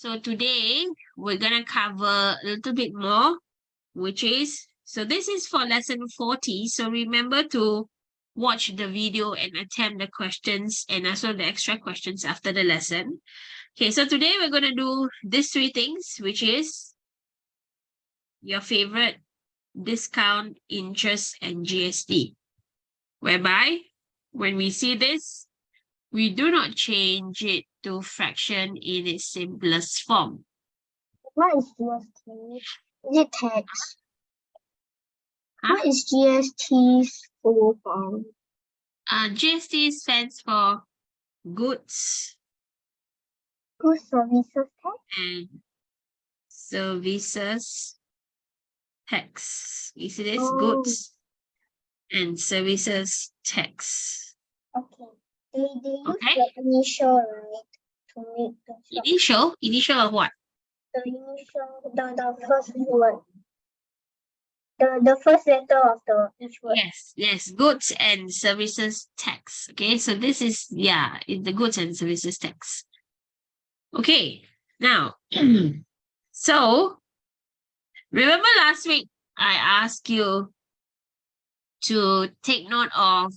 So today we're gonna cover a little bit more, which is, so this is for lesson 40. So remember to watch the video and attempt the questions and also the extra questions after the lesson. Okay, so today we're gonna do these three things, which is your favorite discount, interest, and GST. Whereby when we see this, we do not change it to fraction in its simplest form. What is GST? Is it tax? Huh? What is GST's full form? GST stands for goods Goods services tax? and services tax. You see this? Oh. Goods and services tax. Okay. They use Okay. the initial, right? To make the Initial of what? the initial, the first word. The first letter of each word. Yes, goods and services tax. Okay, so this is, in the goods and services tax. Okay, now, so remember last week I asked you to take note of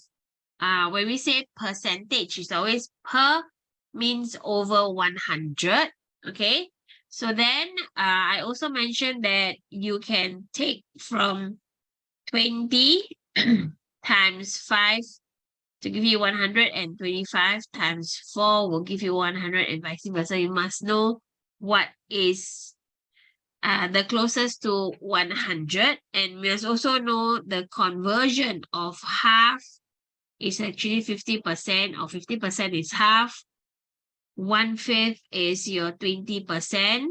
when we say percentage, it's always per means over 100. Okay, so then I also mentioned that you can take from 20 times 5 to give you 100, and 25 times 4 will give you 100, and vice versa. You must know what is the closest to 100, and we must also know the conversion of half is actually 50%, or 50% is half. 1/5 is your 20%,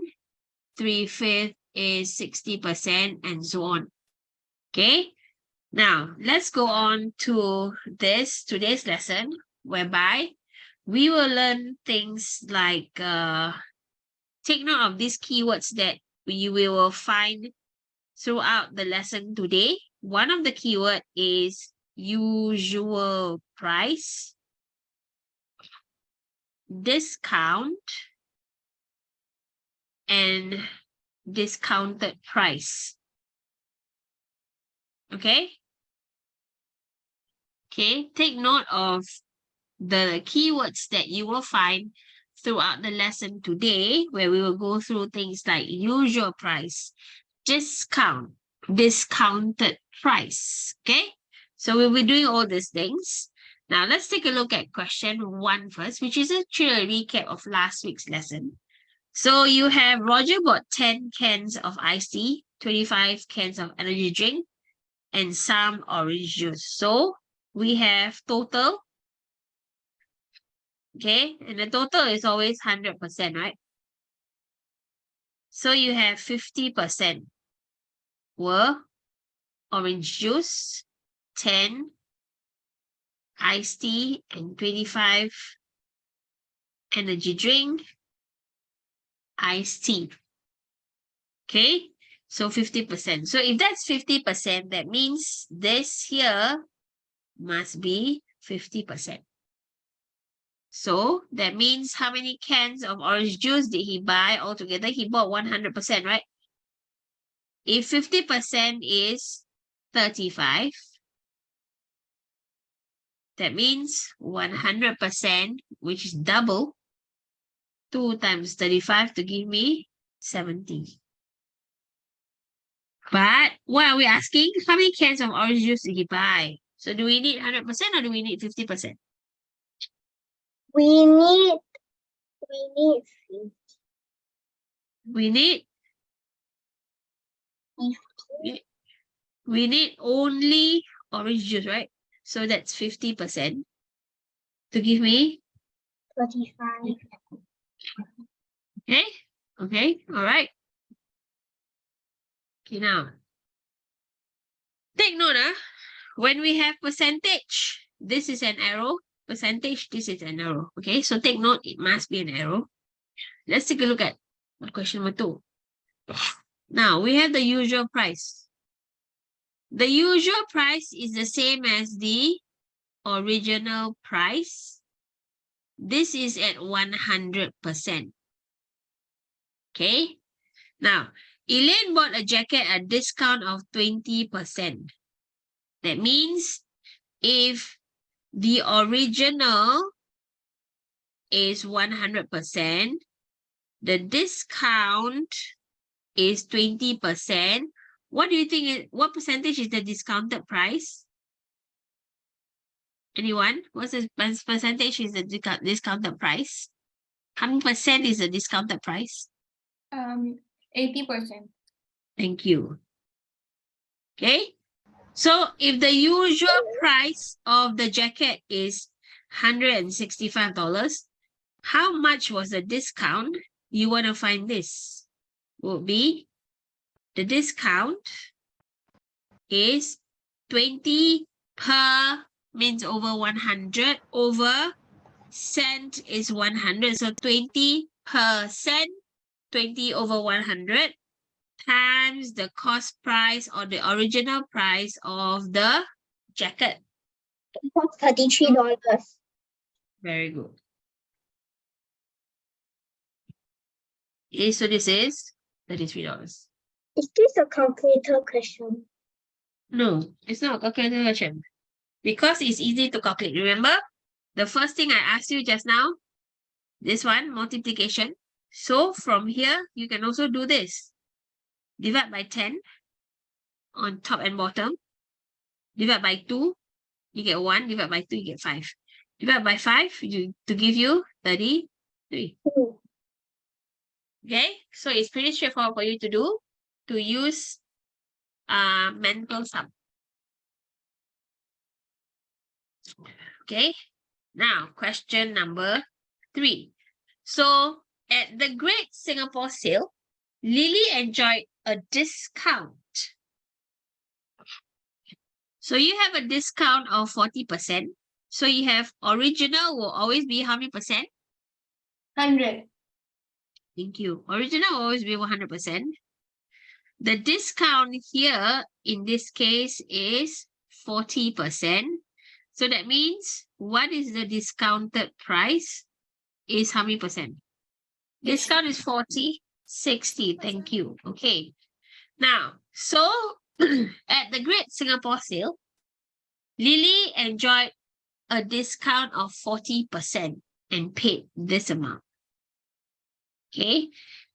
3/5 is 60%, and so on. Okay, now let's go on to today's lesson, whereby we will learn things like take note of these keywords that we will find throughout the lesson today. One of the keyword is usual price, discount, and discounted price. Okay? Okay, take note of the keywords that you will find throughout the lesson today, where we will go through things like usual price, discount, discounted price. Okay, so we'll be doing all these things. Now let's take a look at question 1 first, which is actually a recap of last week's lesson. So you have Roger bought 10 cans of iced tea, 25 cans of energy drink, and some orange juice. So we have total. Okay, and the total is always 100%, right? So you have 50% were orange juice, 10 iced tea, and 25 energy drink, iced tea. Okay, so 50%. So if that's 50%, that means this here must be 50%. So that means how many cans of orange juice did he buy altogether? He bought 100%, right? If 50% is 35, that means 100%, which is double, 2 times 35 to give me 70. But what are we asking? How many cans of orange juice did he buy? So do we need 100% or do we need 50%? We need 50. We need 50. we need only orange juice, right? So that's 50% to give me 35. Okay, okay, all right. Okay, now take note, when we have percentage, this is an arrow. Percentage, this is an arrow. Okay, so take note, it must be an arrow. Let's take a look at question number 2. Now, we have the usual price. The usual price is the same as the original price. This is at 100%. Okay. Now, Elaine bought a jacket at a discount of 20%. That means if the original is 100%, the discount is 20%. What do you think, what percentage is the discounted price? Anyone? What's the percentage is the discounted price? How many percent is the discounted price? 80%. Thank you. Okay. So if the usual price of the jacket is $165, how much was the discount? You want to find this. Would be the discount is 20 per means over 100 over cent is 100. So 20%, 20 over 100 times the cost price or the original price of the jacket. $33. Very good. Okay, so this is $33. Is this a calculator question? No, it's not a calculator question. Because it's easy to calculate. Remember, the first thing I asked you just now, this one, multiplication. So from here, you can also do this. Divide by 10 on top and bottom. Divide by 2, you get 1. Divide by 2, you get 5. Divide by 5 to give you 33. Okay, so it's pretty straightforward for you to do, to use mental sum. Okay, now question number 3. So at the Great Singapore Sale, Lily enjoyed a discount. So you have a discount of 40%. So you have original will always be how many percent? 100. Thank you. Original will always be 100%. The discount here in this case is 40%. So that means what is the discounted price is how many percent? Discount is 40, 60. Thank you. Okay. Now, so at the Great Singapore Sale, Lily enjoyed a discount of 40% and paid this amount. Okay.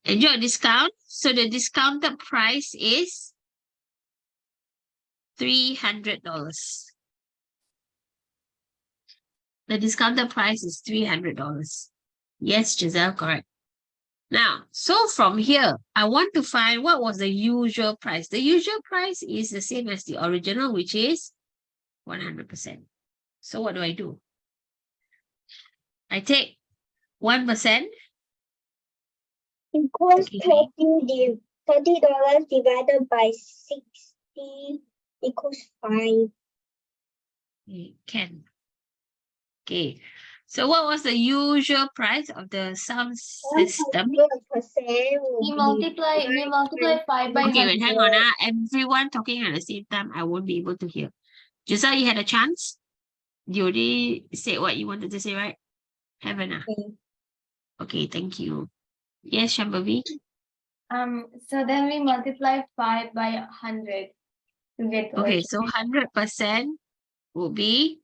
Enjoy a discount. So the discounted price is $300. The discounted price is $300. Yes, Giselle, correct. Now, so from here, I want to find what was the usual price. The usual price is the same as the original, which is 100%. So what do? I take 1%. Equals Okay. $30 divided by 60 equals 5. Can. Okay. So what was the usual price of the sound system? 100% We multiply 5 by Okay, wait, 100. hang on. Everyone talking at the same time, I won't be able to hear. Giselle, you had a chance? You already said what you wanted to say, right? Haven't I? Okay, thank you. Yes, Shambhavi? So then we multiply 5 by 100 to get the Okay, so 100% will be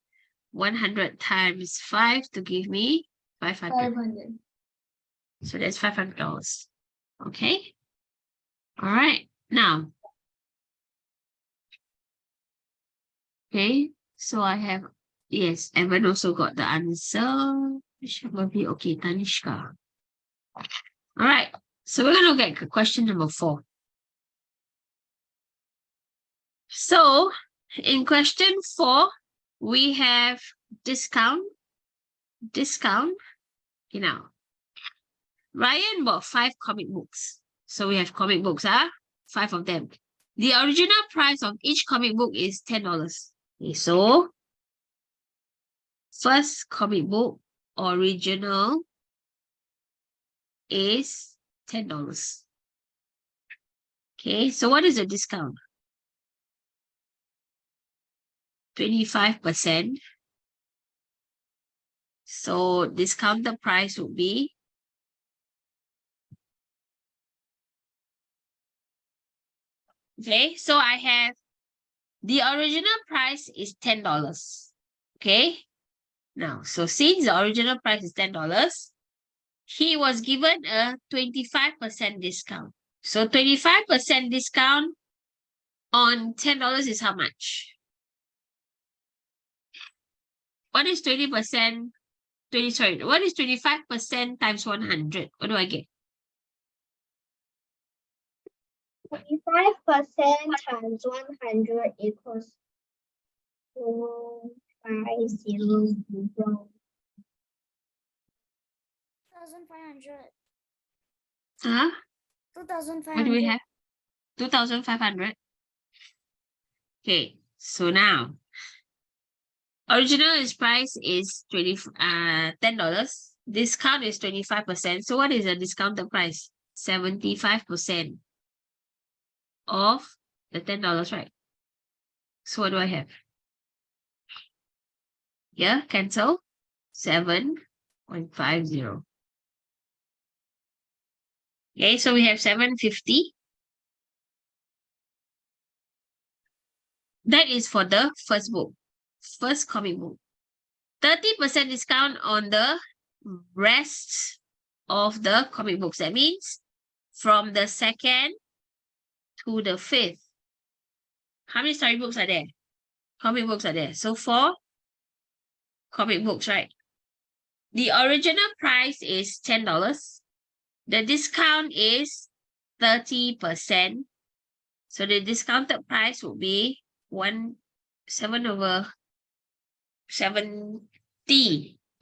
100 times 5 to give me 500. 500. So that's $500. Okay. All right. Now. Okay. So I have, yes, Evan also got the answer. Shambhavi, okay, Tanishka. All right. So we're going to look at question number 4. So in question 4, we have discount. Okay, now, Ryan bought 5 comic books. So we have comic books, 5 of them. The original price of each comic book is $10. Okay, so first comic book original is $10. Okay, so what is the discount? 25%. So discounted price would be Okay, so I have the original price is $10. Okay, now, so since the original price is $10, he was given a 25% discount. So 25% discount on $10 is how much? What is 20%? What is 25% times 100? What do I get? 25% times 100 equals 2500. 2,500. Huh? 2,500. What do we have? 2,500. Okay, so now original price is $10. Discount is 25%. So what is the discounted price? 75% of the $10, right? So what do I have? Yeah, cancel. 7.50. Okay, so we have 750. That is for the first book, first comic book. 30% discount on the rest of the comic books. That means from the 2nd to the 5th. How many storybooks are there? Comic books are there. So 4 comic books, right? The original price is $10. The discount is 30%. So the discounted price would be 70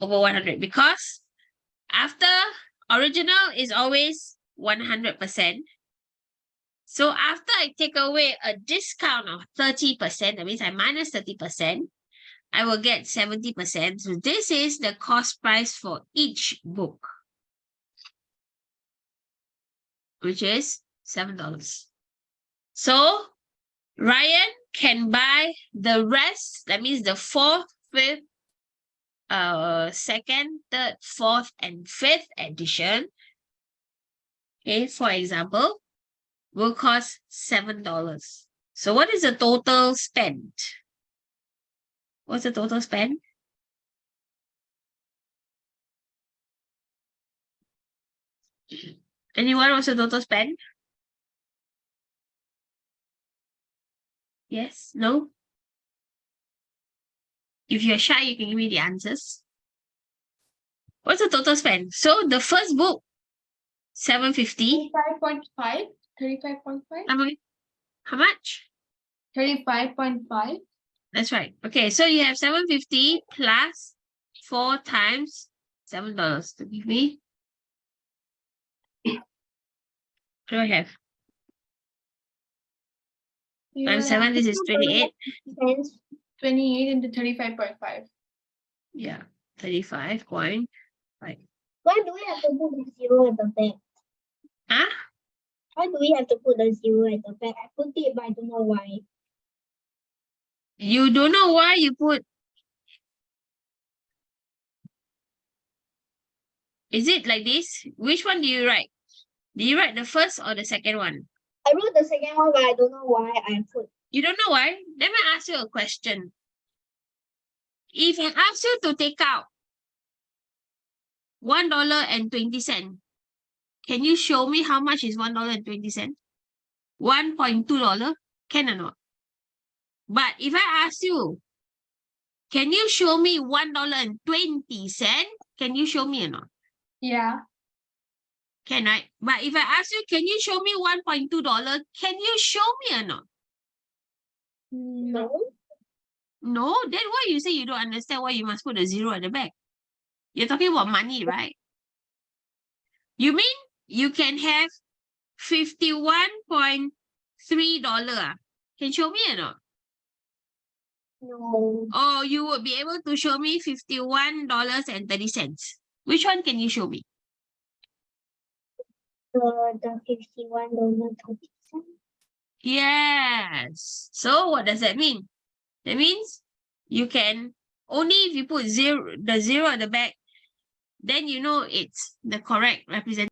over 100, because after original is always 100%. So after I take away a discount of 30%, that means I minus 30%, I will get 70%. So this is the cost price for each book, which is $7. So Ryan can buy the rest, that means the 4th, 5th, 2nd, 3rd, 4th, and 5th edition. Okay, for example, will cost $7. So what is the total spent? What's the total spend? Anyone? What's the total spend? Yes? No? If you're shy, you can give me the answers. What's the total spend? So the first book, 750. 35.5. 35.5. How much? 35.5. That's right. Okay, so you have 750 plus 4 times $7 to give me. What do I have? Times 7, this is 28. 28 into 35.5. Yeah, 35.5. Why do we have to put the 0 at the back? Huh? Why do we have to put the 0 at the back? I put it, but I don't know why. You don't know why you put. Is it like this? Which one do you write? Do you write the first or the second one? I wrote the second one, but I don't know why I put. You don't know why? Let me ask you a question. If I ask you to take out $1.20, can you show me how much is $1.20? $1.2? Can or not? But if I ask you, can you show me $1.20? Can you show me or not? Yeah. Can, right? But if I ask you, can you show me $1.2? Can you show me or not? No. No, then why you say you don't understand why you must put a 0 at the back? You're talking about money, right? You mean you can have $51.3? Can you show me or not? No. Or you would be able to show me $51.30. Which one can you show me? The $51.30. Yes. So what does that mean? That means you can only if you put the 0 at the back, then you know it's the correct representation.